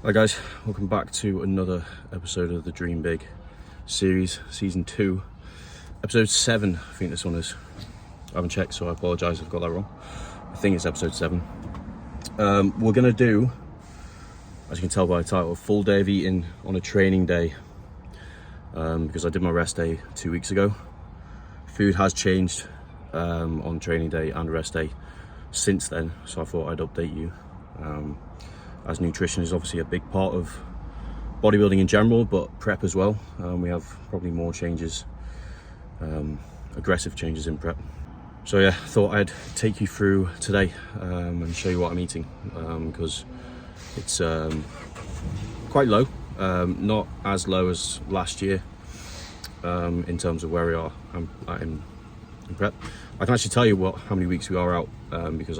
Hi guys, welcome back to another episode of the Dream Big series, season 2, episode 7. I think this one is. I haven't checked, so I apologise if I've got that wrong. I think it's episode 7. We're gonna do, as you can tell by the title, a full day of eating on a training day, because I did my rest day 2 weeks ago. Food has changed on training day and rest day since then, so I thought I'd update you. As nutrition is obviously a big part of bodybuilding in general, but prep as well. We have probably more changes, aggressive changes in prep. So yeah, thought I'd take you through today and show you what I'm eating, because it's quite low, not as low as last year in terms of where we are in prep. I can actually tell you how many weeks we are out, because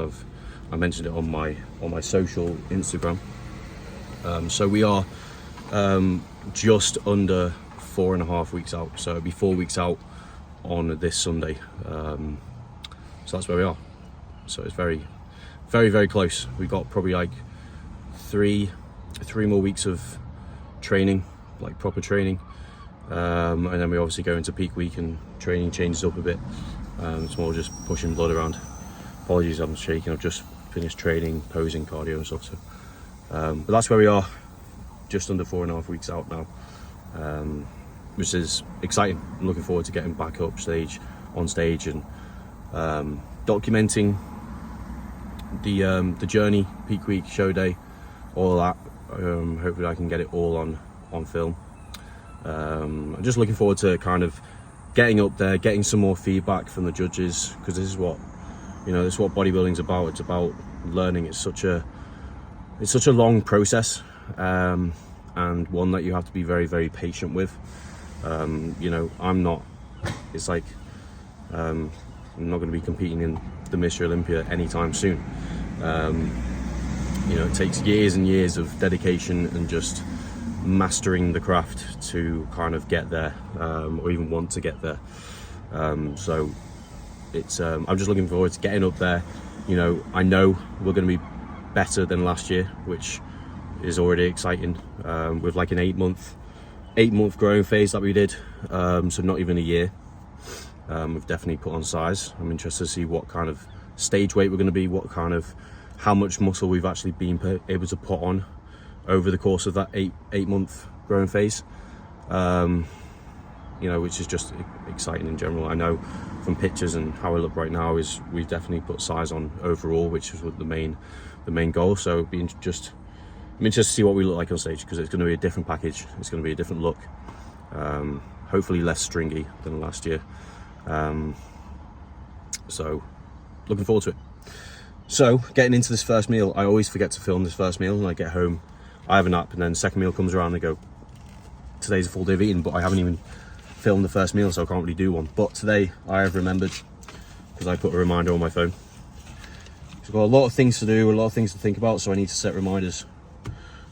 I mentioned it on my social Instagram. So we are just under 4.5 weeks out. So it'll be 4 weeks out on this Sunday. So that's where we are. So it's very, very, very close. We've got probably like three more weeks of training, like proper training. And then we obviously go into peak week and training changes up a bit. It's more just pushing blood around. Apologies, I'm shaking. I've just finished training, posing, cardio and stuff. So, but that's where we are, just under 4.5 weeks out now, which is exciting. I'm looking forward to getting back on stage and documenting the journey, peak week, show day, all of that. Hopefully I can get it all on film. I'm just looking forward to kind of getting up there, getting some more feedback from the judges, because this is what bodybuilding's about. It's about learning. It's such a long process, and one that you have to be very, very patient with. I'm not going to be competing in the Mr. Olympia anytime soon. It takes years and years of dedication and just mastering the craft to kind of get there, or even want to get there. So it's I'm just looking forward to getting up there. I know we're going to be better than last year, which is already exciting, with like an 8-month growing phase that we did, so not even a year. We've definitely put on size. I'm interested to see what kind of stage weight we're going to be, how much muscle we've actually been able to put on over the course of that 8-month growing phase, which is just exciting in general. I know from pictures and how I look right now is we've definitely put size on overall, which is the main goal. So I'm interested to see what we look like on stage, because it's going to be a different package. It's going to be a different look, hopefully less stringy than last year. So looking forward to it. So getting into this first meal, I always forget to film this first meal, and I get home, I have a nap, and then the second meal comes around and I go, today's a full day of eating, but I haven't even filmed the first meal, so I can't really do one. But today I have remembered, because I put a reminder on my phone. I've got a lot of things to do, a lot of things to think about, so I need to set reminders,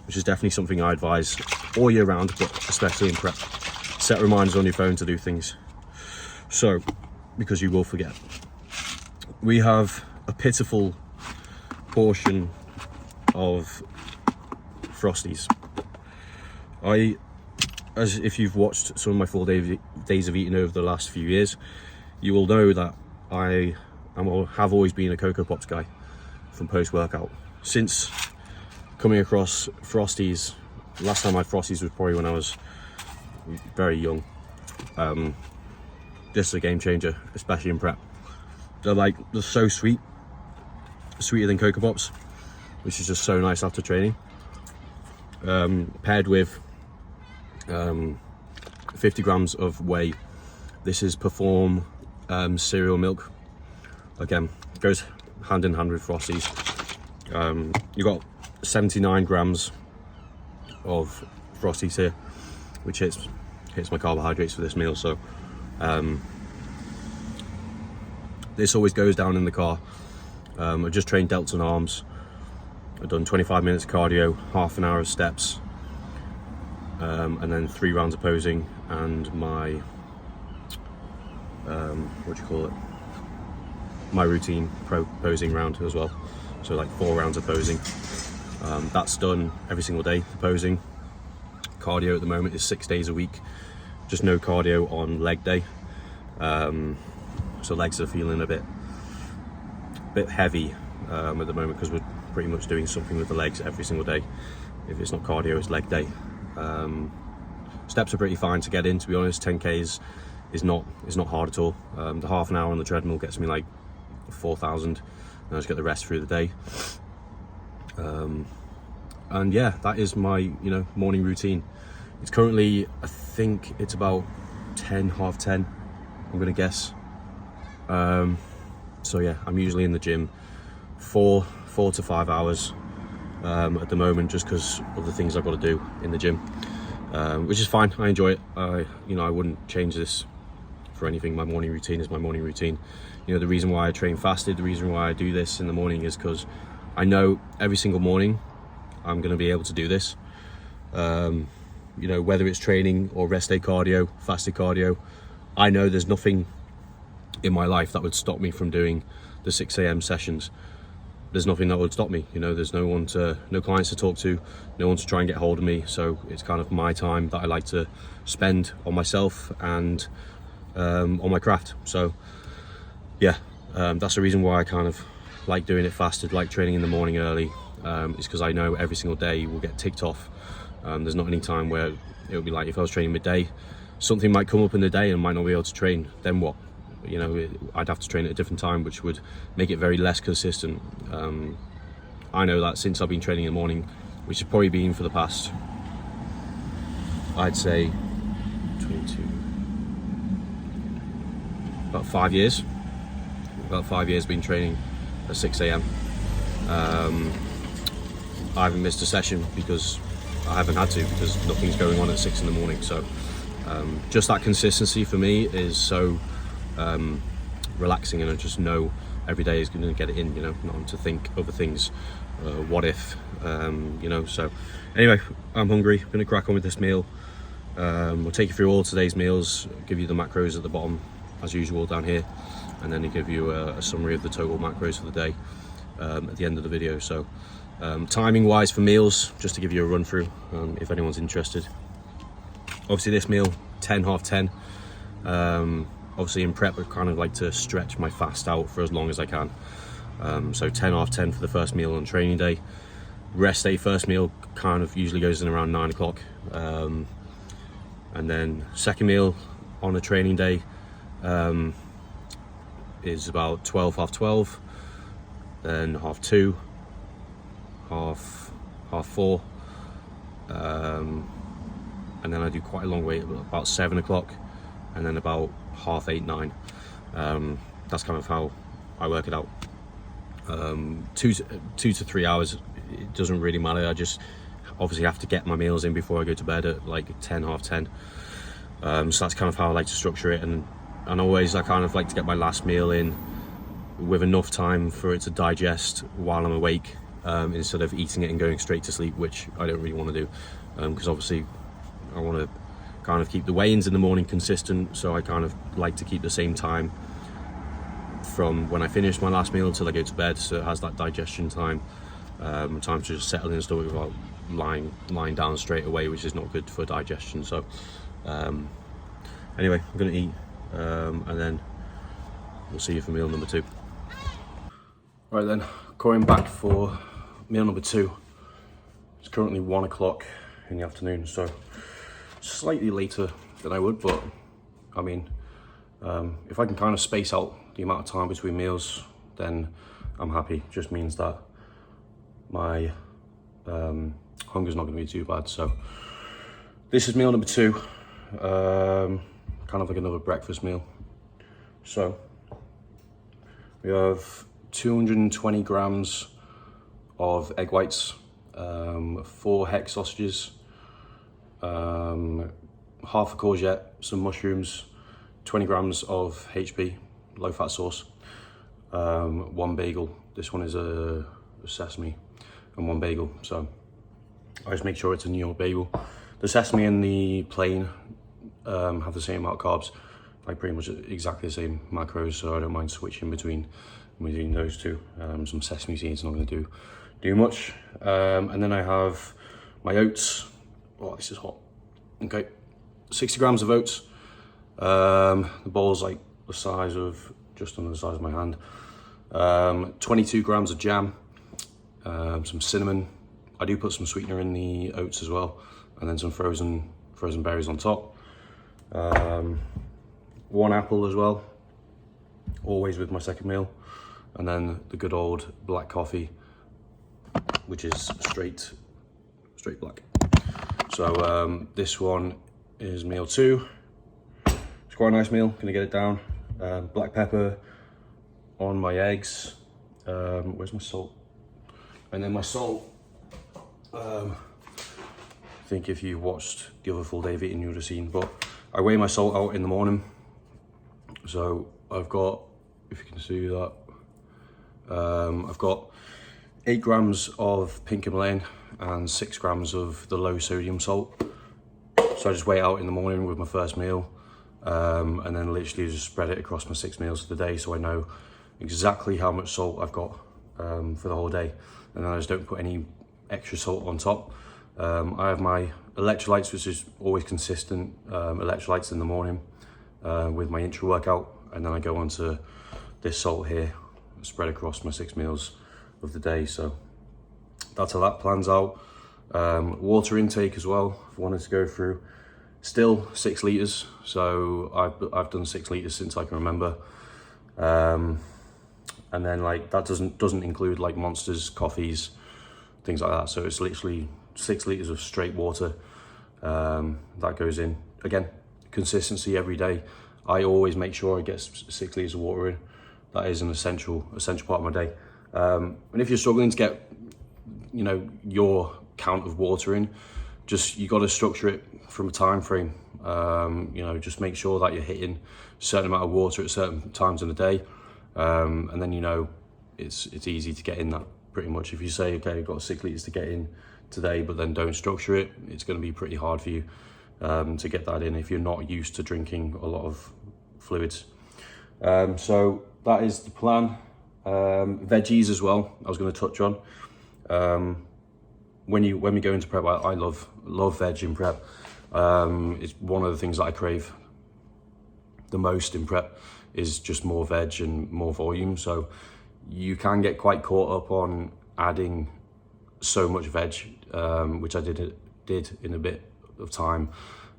which is definitely something I advise all year round, but especially in prep. Set reminders on your phone to do things, so because you will forget. We have a pitiful portion of Frosties. As if you've watched some of my full days of eating over the last few years, you will know that I have always been a Cocoa Pops guy from post-workout. Since coming across Frosties, last time I had Frosties was probably when I was very young. This is a game changer, especially in prep. They're so sweet, sweeter than Cocoa Pops, which is just so nice after training. Paired with 50 grams of whey. This is Perform cereal milk. Again, goes hand in hand with Frosties. You got 79 grams of Frosties here, which hits my carbohydrates for this meal. So this always goes down in the car. I just trained delts and arms. I've done 25 minutes cardio, half an hour of steps, and then 3 rounds of posing, and my my routine posing round as well. So like 4 rounds of posing. That's done every single day, the posing. Cardio at the moment is 6 days a week, just no cardio on leg day. So legs are feeling a bit heavy at the moment, because we're pretty much doing something with the legs every single day. If it's not cardio, it's leg day. Steps are pretty fine to get in, to be honest. 10K is not hard at all. The half an hour on the treadmill gets me like 4,000, and I just get the rest through the day. And yeah, that is my morning routine. It's currently, I think it's about 10, half 10, I'm gonna guess. So yeah, I'm usually in the gym 4 to 5 hours at the moment, just because of the things I've got to do in the gym, which is fine. I enjoy it. I wouldn't change this for anything. My morning routine is my morning routine. The reason why I train fasted, the reason why I do this in the morning is because I know every single morning I'm going to be able to do this. Whether it's training or rest day cardio, fasted cardio, I know there's nothing in my life that would stop me from doing the 6 a.m. sessions. There's nothing that would stop me. There's no clients to talk to, no one to try and get hold of me. So it's kind of my time that I like to spend on myself and on my craft. So yeah, that's the reason why I kind of like doing it fasted, like training in the morning early. It's because I know every single day will get ticked off. There's not any time where it would be like, if I was training midday, something might come up in the day and I might not be able to train, then what? I'd have to train at a different time, which would make it very less consistent. I know that since I've been training in the morning, which has probably been for the past, I'd say 22, about 5 years. About 5 years been training at 6 a.m. I haven't missed a session because I haven't had to, because nothing's going on at 6 in the morning. So just that consistency for me is so relaxing, and I just know every day is going to get it in, not to think other things, what if, so anyway, I'm hungry, I'm going to crack on with this meal. We'll take you through all today's meals, give you the macros at the bottom as usual down here, and then give you a summary of the total macros for the day at the end of the video. So timing wise for meals, just to give you a run through, if anyone's interested. Obviously this meal 10, half 10. Obviously in prep I kind of like to stretch my fast out for as long as I can. So 10, half 10 for the first meal on training day. Rest day first meal kind of usually goes in around 9 o'clock. And then second meal on a training day is about 12, half 12. Then half 2, half 4. And then I do quite a long wait, about 7 o'clock, and then about half 8, 9. That's kind of how I work it out. 2 to 3 hours, it doesn't really matter. I just obviously have to get my meals in before I go to bed at like 10, half 10. So that's kind of how I like to structure it, and always I kind of like to get my last meal in with enough time for it to digest while I'm awake, instead of eating it and going straight to sleep, which I don't really want to do, because obviously I want to kind of keep the weigh-ins in the morning consistent. So I kind of like to keep the same time from when I finish my last meal until I go to bed, so it has that digestion time, time to just settle in and stuff without lying down straight away, which is not good for digestion. So anyway, I'm gonna eat, and then we'll see you for meal number 2. Right then, going back for meal number 2. It's currently 1 o'clock in the afternoon, so slightly later than I would, but I mean, if I can kind of space out the amount of time between meals, then I'm happy. It just means that my hunger's not going to be too bad. So this is meal number 2, kind of like another breakfast meal. So we have 220 grams of egg whites, 4 hex sausages, half a courgette, some mushrooms, 20 grams of HP, low fat sauce, 1 bagel. This one is a sesame, and 1 bagel. So I just make sure it's a New York bagel. The sesame and the plain have the same amount of carbs, like pretty much exactly the same macros, so I don't mind switching between those two. Some sesame seeds, and I'm going to do do much. And then I have my oats. Oh, this is hot. Okay, 60 grams of oats. The bowl's like the size of, just under the size of my hand. 22 grams of jam, some cinnamon. I do put some sweetener in the oats as well, and then some frozen berries on top. 1 apple as well, always with my second meal. And then the good old black coffee, which is straight black. So this one is meal 2. It's quite a nice meal, gonna get it down. Black pepper on my eggs. Where's my salt? And then my salt, I think if you watched the other full day of eating, you would have seen, but I weigh my salt out in the morning. So I've got, if you can see that, I've got 8 grams of pink Himalayan and 6 grams of the low sodium salt. So I just weigh it out in the morning with my first meal, and then literally just spread it across my 6 meals of the day, so I know exactly how much salt I've got for the whole day, and then I just don't put any extra salt on top. I have my electrolytes, which is always consistent, electrolytes in the morning with my intra workout, and then I go on to this salt here, spread across my 6 meals of the day. So that's how that plans out. Water intake as well, if I wanted to go through, still 6 litres, so I've done 6 litres since I can remember. And then like that doesn't include like Monsters, coffees, things like that, so it's literally 6 litres of straight water that goes in. Again, consistency every day. I always make sure I get 6 litres of water in. That is an essential part of my day. And if you're struggling to get, you know, your count of water in, you got to structure it from a time frame. You know, just make sure that you're hitting a certain amount of water at certain times in the day, and then, you know, it's easy to get in that pretty much. If you say, okay, I've got 6 litres to get in today, but then don't structure it, it's going to be pretty hard for you to get that in if you're not used to drinking a lot of fluids. So that is the plan. Veggies as well, I was going to touch on. When we go into prep, I love veg in prep. It's one of the things that I crave the most in prep, is just more veg and more volume. So you can get quite caught up on adding so much veg, which I did in a bit of time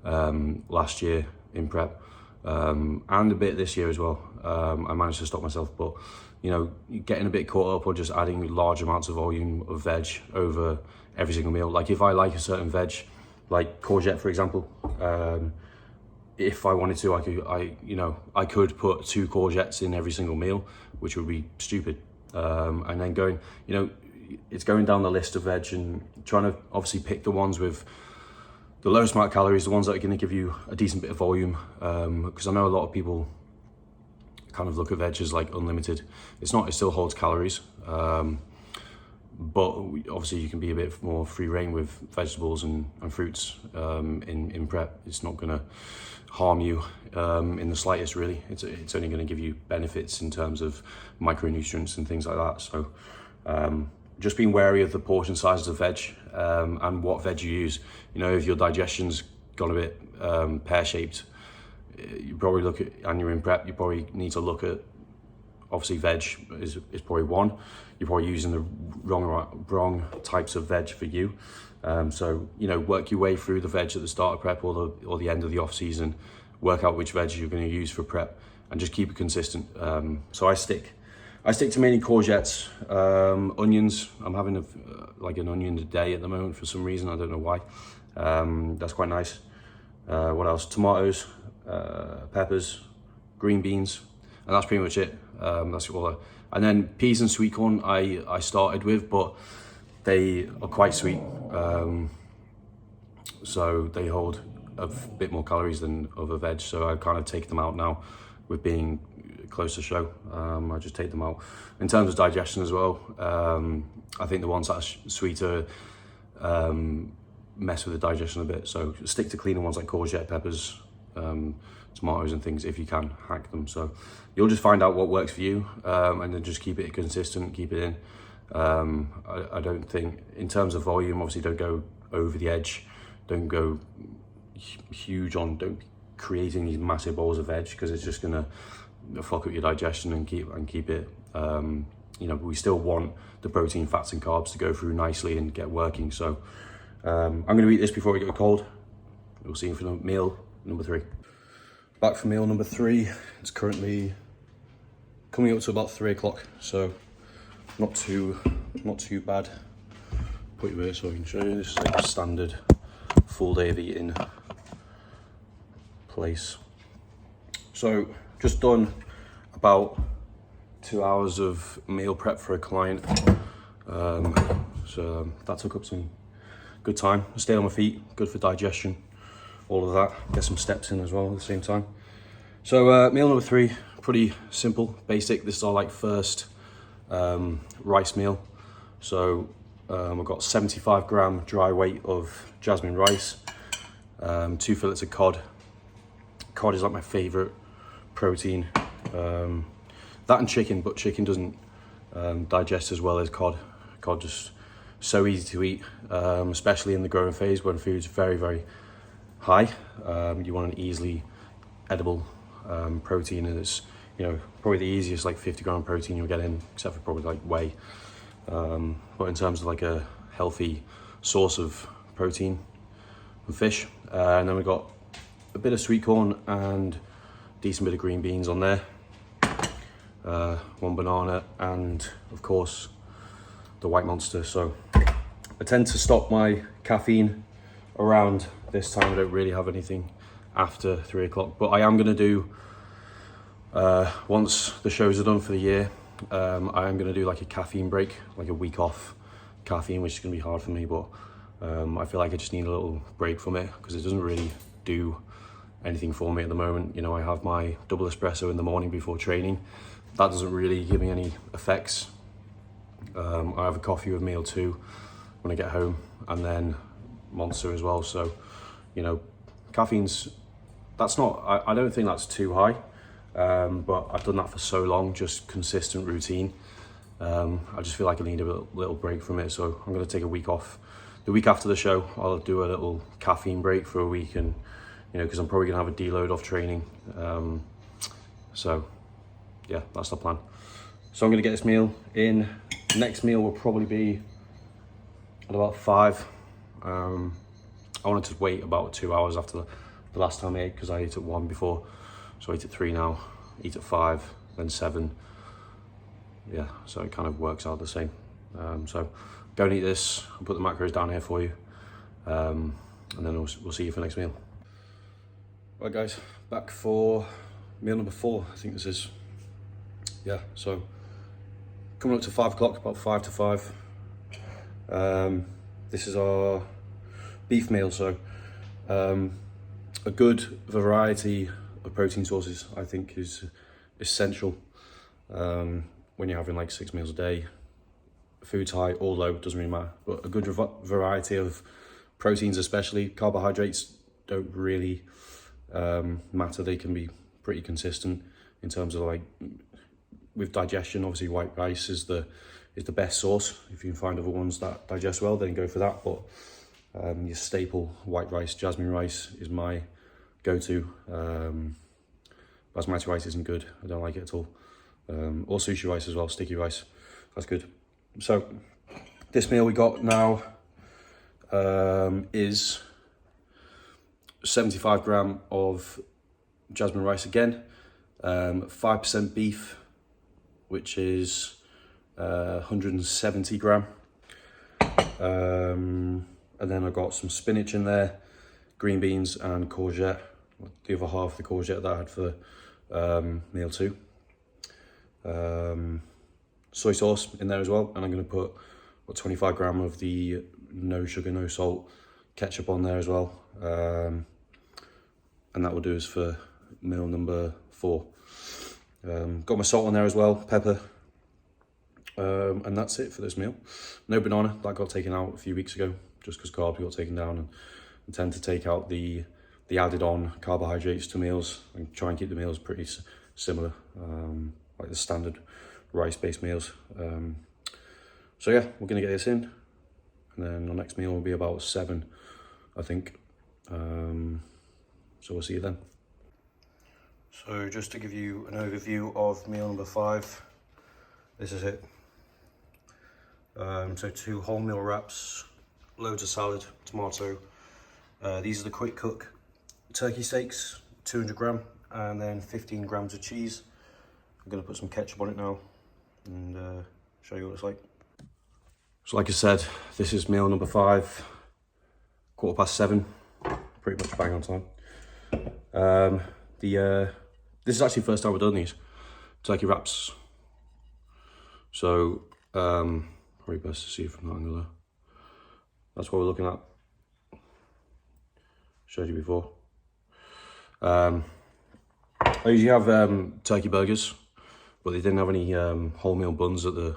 last year in prep, and a bit this year as well. I managed to stop myself, but you know, getting a bit caught up on just adding large amounts of volume of veg over every single meal. Like if I like a certain veg, like courgette for example, if I wanted to, I could put 2 courgettes in every single meal, which would be stupid. And then going, you know, it's going down the list of veg and trying to obviously pick the ones with the lowest amount of calories, the ones that are going to give you a decent bit of volume. Because I know a lot of people kind of look at veg as like unlimited. It's not, it still holds calories. But obviously you can be a bit more free reign with vegetables and fruits in prep. It's not going to harm you in the slightest, really. It's only going to give you benefits in terms of micronutrients and things like that. So just being wary of the portion sizes of veg and what veg you use. You know, if your digestion's gone a bit pear-shaped, you probably look at, and you're in prep, you probably need to look at, obviously veg is probably one. You're probably using the wrong types of veg for you. So, you know, work your way through the veg at the start of prep or the end of the off season, work out which veg you're going to use for prep and just keep it consistent. So I stick to mainly courgettes, onions. I'm having like an onion a day at the moment for some reason. I don't know why. That's quite nice. What else? Tomatoes, peppers, green beans, and that's pretty much it. That's all. And then peas and sweet corn I started with, but they are quite sweet. So they hold a bit more calories than other veg. So I kind of take them out now with being close to show. I just take them out. In terms of digestion as well, I think the ones that are sweeter mess with the digestion a bit. So stick to cleaner ones like courgette, peppers, tomatoes and things if you can hack them. So you'll just find out what works for you, and then just keep it consistent, keep it in. I don't think, in terms of volume, obviously don't go over the edge, don't go huge on, don't be creating these massive balls of veg, because it's just gonna fuck up your digestion and keep it, you know, but we still want the protein, fats and carbs to go through nicely and get working. So I'm gonna eat this before we get cold. We'll see you for meal number 3. Back for meal number 3. It's currently coming up to about 3 o'clock, so not too bad. Put you here so I can show you. This is like a standard full day of eating place. So just done about 2 hours of meal prep for a client. So that took up some good time. I stayed on my feet, good for digestion, all of that. Get some steps in as well at the same time. So meal number 3, pretty simple, basic. This is our like first rice meal. So I've got 75 gram dry weight of jasmine rice, 2 fillets of cod. Cod is like my favorite protein. That and chicken, but chicken doesn't digest as well as cod. Cod just so easy to eat, especially in the growing phase when food's very, very high. You want an easily edible protein, and it's, you know, probably the easiest like 50 gram protein you'll get in, except for probably like whey. But in terms of like a healthy source of protein and fish, and then we've got a bit of sweet corn and decent bit of green beans on there, 1 banana, and of course the white monster. So I tend to stop my caffeine around this time. I don't really have anything after 3 o'clock, but I am going to do, once the shows are done for the year, I am going to do like a caffeine break, like a week off caffeine, which is going to be hard for me, but I feel like I just need a little break from it, because it doesn't really do anything for me at the moment. You know, I have my double espresso in the morning before training. That doesn't really give me any effects. I have a coffee with meal 2 when I get home, and then Monster as well. So, you know, caffeine's, that's not, I don't think that's too high, but I've done that for so long, just consistent routine. I just feel like I need a little break from it, so I'm going to take a week off. The week after the show, I'll do a little caffeine break for a week, and you know, because I'm probably going to have a deload off training. So yeah, that's the plan. So I'm going to get this meal in. Next meal will probably be at about 5. I wanted to wait about 2 hours after the last time I ate, because I ate at 1 before. So I eat at 3 now, eat at 5, then 7. Yeah, so it kind of works out the same. So go and eat this. I'll put the macros down here for you. And then we'll see you for next meal. Right guys, back for meal number 4, I think this is. Yeah, so coming up to 5 o'clock, about 5 to 5. This is our beef meal, so a good variety of protein sources I think is essential when you're having like 6 meals a day. Food's high or low, doesn't really matter, but a good variety of proteins, especially carbohydrates, don't really matter. They can be pretty consistent in terms of like with digestion. Obviously white rice is the best source. If you can find other ones that digest well, then go for that, but your staple white rice, jasmine rice is my go-to. Basmati rice isn't good, I don't like it at all. Or sushi rice as well, sticky rice, that's good. So this meal we got now is 75 gram of jasmine rice again, 5% beef, which is 170 gram. And then I got some spinach in there, green beans and courgette, the other half of the courgette that I had for meal 2. Soy sauce in there as well, and I'm going to put 25 gram of the no sugar, no salt ketchup on there as well. And that will do us for meal number 4. Got my salt on there as well, pepper, and that's it for this meal. No banana, that got taken out a few weeks ago, just because carbs got taken down, and I tend to take out the added on carbohydrates to meals and try and keep the meals pretty similar, like the standard rice-based meals. So yeah, we're gonna get this in, and then our next meal will be about 7, I think. So we'll see you then. So just to give you an overview of meal number 5, this is it. So 2 wholemeal wraps, loads of salad, tomato. These are the quick cook turkey steaks, 200 gram, and then 15 grams of cheese. I'm gonna put some ketchup on it now and show you what it's like. So like I said, this is meal number 5, 7:15, pretty much bang on time. This is actually the first time we've done these turkey wraps. So probably best to see from that angle there. That's what we're looking at. Showed you before. I usually have turkey burgers, but they didn't have any wholemeal buns at the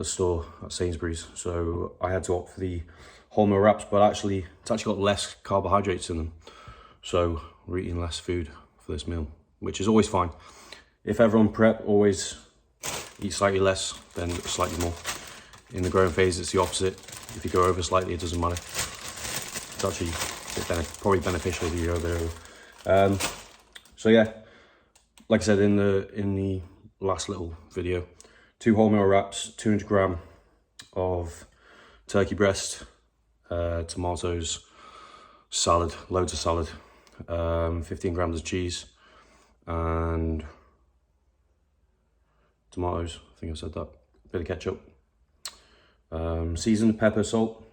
store at Sainsbury's, so I had to opt for the wholemeal wraps. But actually, it's actually got less carbohydrates in them, so we're eating less food for this meal, which is always fine. If everyone prep, always eat slightly less, then slightly more. In the growing phase, it's the opposite. If you go over slightly, it doesn't matter. It's actually probably beneficial if you go over. So yeah, like I said in the last little video, 2 wholemeal wraps, 200 gram of turkey breast, tomatoes, salad, loads of salad, 15 grams of cheese, and tomatoes, I think I said that, bit of ketchup, seasoned pepper, salt,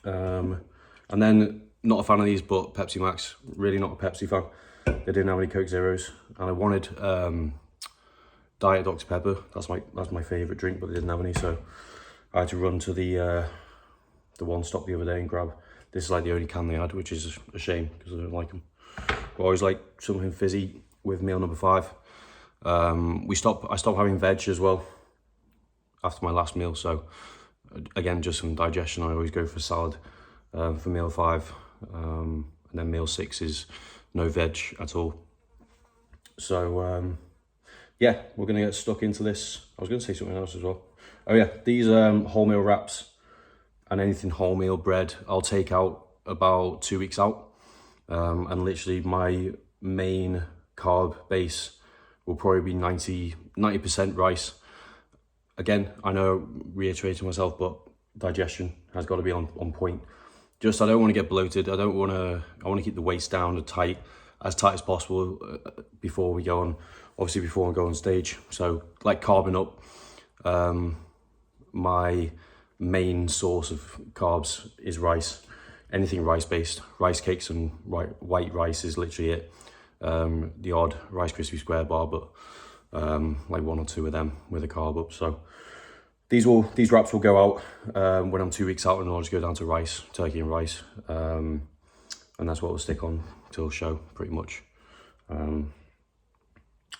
and then, not a fan of these, but Pepsi Max, really not a Pepsi fan. They didn't have any Coke Zeros, and I wanted Diet Dr Pepper. That's my favourite drink, but they didn't have any, so I had to run to the One Stop the other day and grab. This is like the only can they had, which is a shame because I don't like them. But I always like something fizzy with meal number 5. I stopped having veg as well after my last meal, so again, just some digestion. I always go for salad for meal 5, and then meal 6 is no veg at all. So yeah, we're gonna get stuck into this. I was gonna say something else as well. Oh yeah, these wholemeal wraps and anything wholemeal bread, I'll take out about 2 weeks out, and literally my main carb base will probably be 90% rice. Again, I know, reiterating myself, but digestion has got to be on point. Just, I don't want to get bloated. I want to keep the waist down as tight as possible before we go on, obviously before I go on stage. So like carbing up, my main source of carbs is rice. Anything rice based, rice cakes and white rice is literally it. The odd Rice Krispie square bar, but like 1 or 2 of them with a carb up. So these wraps will go out when I'm 2 weeks out, and I'll just go down to rice, turkey and rice, and that's what we'll stick on till show pretty much.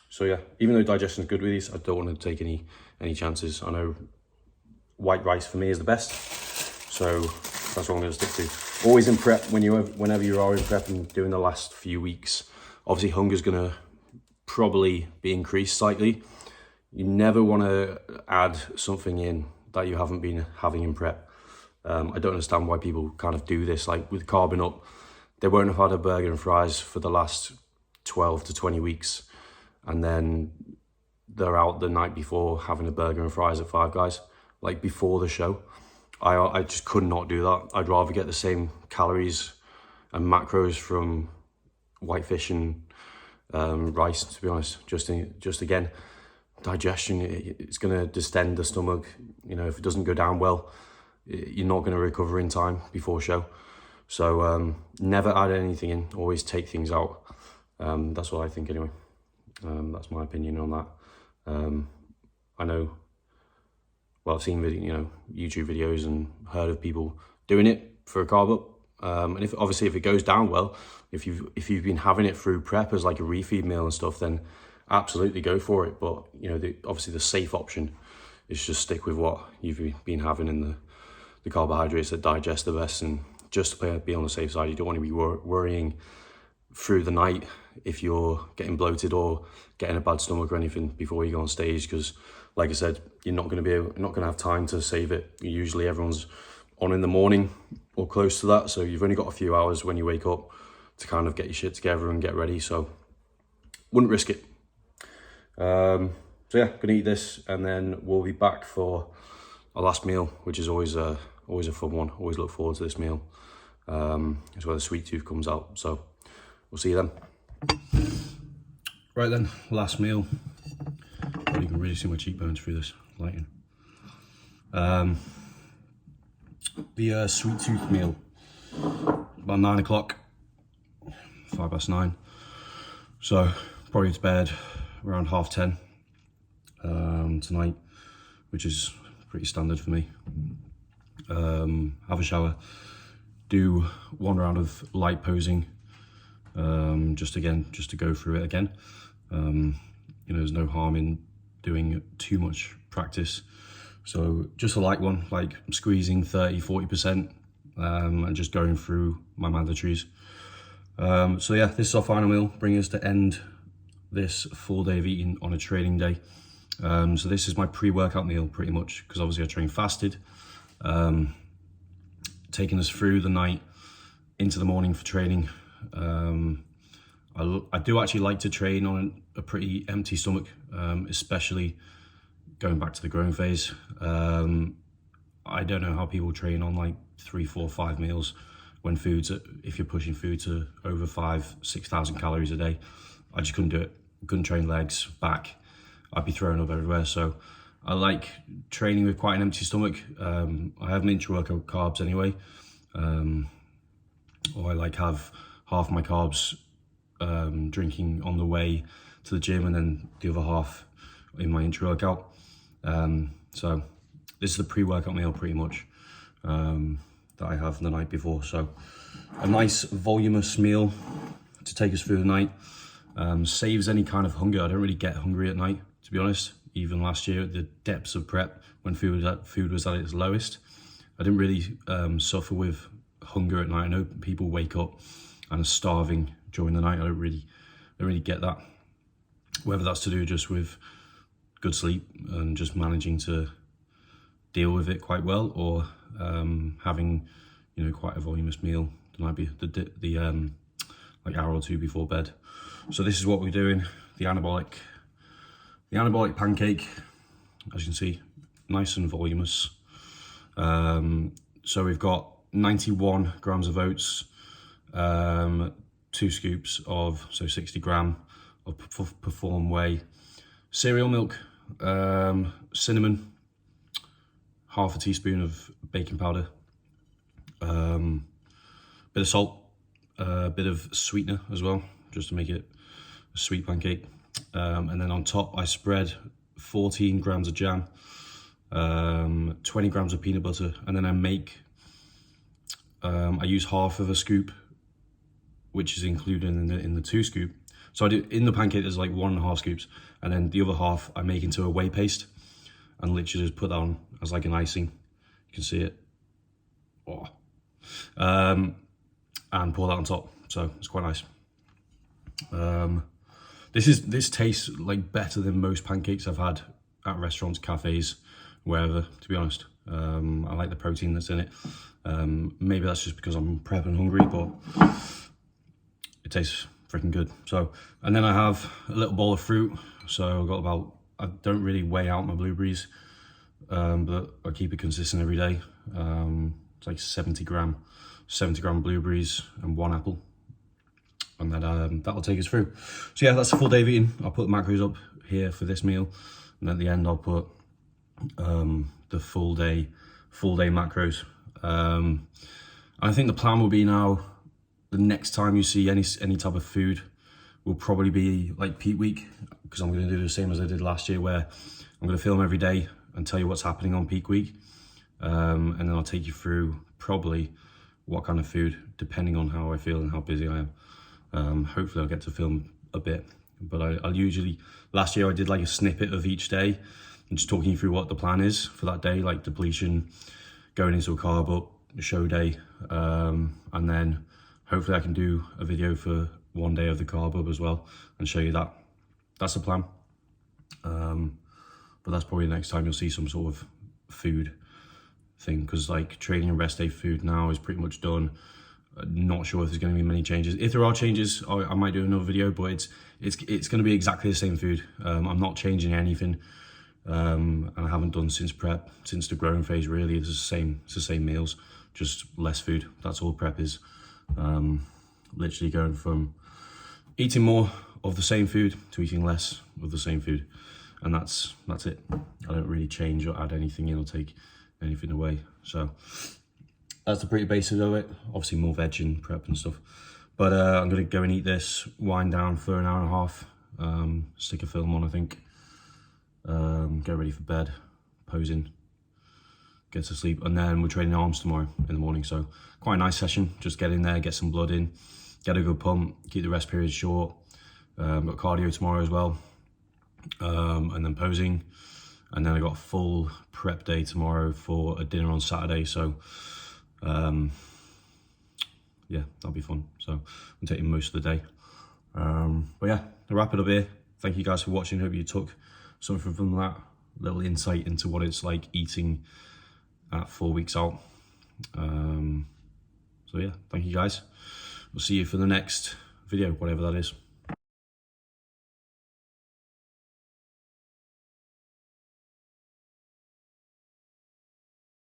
So yeah, even though digestion is good with these, I don't want to take any chances. I know white rice for me is the best, so that's what I'm going to stick to. Always in prep, whenever you are in prep and doing the last few weeks, obviously hunger's going to probably be increased slightly. You never want to add something in that you haven't been having in prep. I don't understand why people kind of do this. Like with carbing up, they won't have had a burger and fries for the last 12 to 20 weeks, and then they're out the night before having a burger and fries at Five Guys, like before the show. I just could not do that. I'd rather get the same calories and macros from white fish and rice, to be honest. Just again, digestion, it's going to distend the stomach. You know, if it doesn't go down well, you're not going to recover in time before show. So never add anything in, always take things out. That's what I think anyway. That's my opinion on that. I know, well, I've seen YouTube videos and heard of people doing it for a carb up. And if it goes down well, if you've been having it through prep as like a refeed meal and stuff, then absolutely go for it. But obviously the safe option is just stick with what you've been having in the carbohydrates that digest the best, and just to be on the safe side. You don't want to be worrying through the night if you're getting bloated or getting a bad stomach or anything before you go on stage, because like I said, you're not going to have time to save it. Usually everyone's on in the morning or close to that, so you've only got a few hours when you wake up to kind of get your shit together and get ready, so wouldn't risk it. So yeah, gonna eat this and then we'll be back for our last meal, which is always a fun one. Always look forward to this meal. It's where the sweet tooth comes out, so we'll see you then. Right then, last meal. Oh, you can really see my cheekbones through this lighting. The sweet tooth meal, about 9 o'clock, 9:05. So probably to bed around 10:30 tonight, which is pretty standard for me. Have a shower, do one round of light posing, just to go through it again. You know, there's no harm in doing too much practice, so just a light one, like squeezing 30-40%, and just going through my mandatories. So yeah, this is our final meal, bringing us to end this full day of eating on a training day. So this is my pre-workout meal pretty much, because obviously I train fasted, taking us through the night into the morning for training. I do actually like to train on a pretty empty stomach, especially going back to the growing phase. I don't know how people train on like 3, 4, 5 meals when if you're pushing food to over 5,000-6,000 calories a day. I just couldn't do it. Couldn't train legs, back. I'd be throwing up everywhere. So I like training with quite an empty stomach. I have an intra-workout carbs anyway, or I like have half my carbs drinking on the way to the gym and then the other half in my intra-workout. So this is the pre-workout meal pretty much that I have the night before. So a nice voluminous meal to take us through the night. Saves any kind of hunger. I don't really get hungry at night, to be honest. Even last year at the depths of prep, when food was at its lowest, I didn't really suffer with hunger at night. I know people wake up and are starving during the night. I don't really get that. Whether that's to do just with good sleep and just managing to deal with it quite well, or having, you know, quite a voluminous meal the night like hour or two before bed. So this is what we're doing, the anabolic pancake, as you can see, nice and voluminous. So we've got 91 grams of oats, 2 scoops of, so 60 gram of Perform Whey, cereal milk, cinnamon, half a teaspoon of baking powder, bit of salt, a bit of sweetener as well, just to make it a sweet pancake. And then on top I spread 14 grams of jam, 20 grams of peanut butter, and then I use half of a scoop, which is included in the 2 scoop. So I do, in the pancake there's like 1.5 scoops, and then the other half I make into a whey paste and literally just put that on as like an icing. You can see it. Oh. And pour that on top, so it's quite nice. This tastes like better than most pancakes I've had at restaurants, cafes, wherever, to be honest. I like the protein that's in it. Maybe that's just because I'm prepping and hungry, but it tastes freaking good. So, and then I have a little bowl of fruit. So I've got I don't really weigh out my blueberries, but I keep it consistent every day. It's like 70 gram blueberries and 1 apple. And then that'll take us through. So yeah, that's a full day of eating. I'll put the macros up here for this meal, and at the end I'll put the full day macros. And I think the plan will be now, the next time you see any type of food will probably be like peak week, because I'm going to do the same as I did last year, where I'm going to film every day and tell you what's happening on peak week, and then I'll take you through probably what kind of food, depending on how I feel and how busy I am. Hopefully I'll get to film a bit, but I'll usually, last year I did like a snippet of each day and just talking you through what the plan is for that day, like depletion, going into a carb up, show day, and then hopefully I can do a video for one day of the carb up as well and show you that. That's the plan. But that's probably the next time you'll see some sort of food thing, because like training and rest day food now is pretty much done. Not sure if there's going to be many changes. If there are changes, I might do another video, but it's going to be exactly the same food. I'm not changing anything, and I haven't done since prep, since the growing phase. Really, it's the same meals, just less food. That's all prep is. Literally going from eating more of the same food to eating less of the same food, and that's it. I don't really change or add anything in or take anything away. So that's the pretty basics of it. Obviously more veg and prep and stuff. But I'm gonna go and eat this, wind down for an hour and a half, stick a film on, I think, get ready for bed, posing, get to sleep, and then we're training arms tomorrow in the morning. So quite a nice session. Just get in there, get some blood in, get a good pump, keep the rest period short. Got cardio tomorrow as well, and then posing, and then I got a full prep day tomorrow for a dinner on Saturday. So yeah, that'll be fun. So I'm taking most of the day. But yeah, I'll wrap it up here. Thank you guys for watching. Hope you took something from that, little insight into what it's like eating at 4 weeks out. So yeah, thank you guys. We'll see you for the next video, whatever that is.